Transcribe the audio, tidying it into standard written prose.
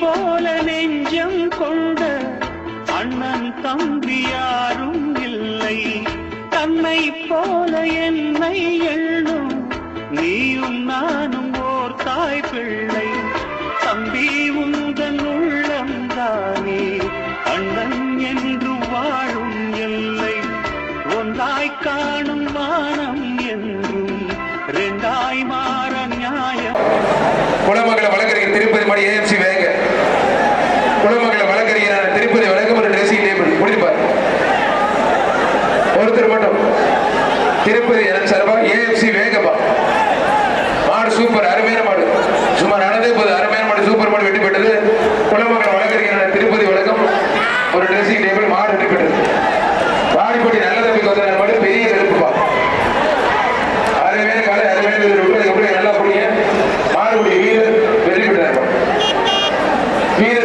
போல நெஞ்சம் கொண்ட அண்ணன் தம்பி யாரும் இல்லை. தன்னை போல என்னை எண்ணும் நீயும் நானும் ஓர் தாய் பிள்ளை. தம்பி உந்தன் உள்ளம்தானே அண்ணன் என்று வாழும் எல்லை. ஒன்றாய் காணும் வானம் என்றும் ரெண்டாய் மாற நியாயம். குலமங்கல வழக்கறிஞர் திருப்பதி மணி ஏஎம்சி வேங்க. குலமங்கல வழக்கறிஞர் திருப்பதி வழக்கம் ஒரு ட்ரெஸ்ஸிங் டேபிள் முடிப்பார். ஒருத்தர் மட்டும் திருப்பதி எனக்கு சார்பா ஏஎம்சி வேங்கப்பா. மாடு சூப்பர், அருமையான மாடு. சுமார் நடந்தே போது அருமையான மாடு, சூப்பர் மாடு வெட்டி பெற்றது. குலமங்கல வழக்கறிஞர் திருப்பதி வழக்கம் ஒரு ட்ரெஸ்ஸிங் டேபிள் மாடு வெட்டி பெற்றது. வாடிப்பட்டி நல்ல தம்பிக்கு வந்து மாடு பெரிய கருப்புப்பா. அருமையான காலை, அருமையான நல்லா புரியுங்க. மாறுபடி வீரர் வெற்றி பெற்றார். வீரர்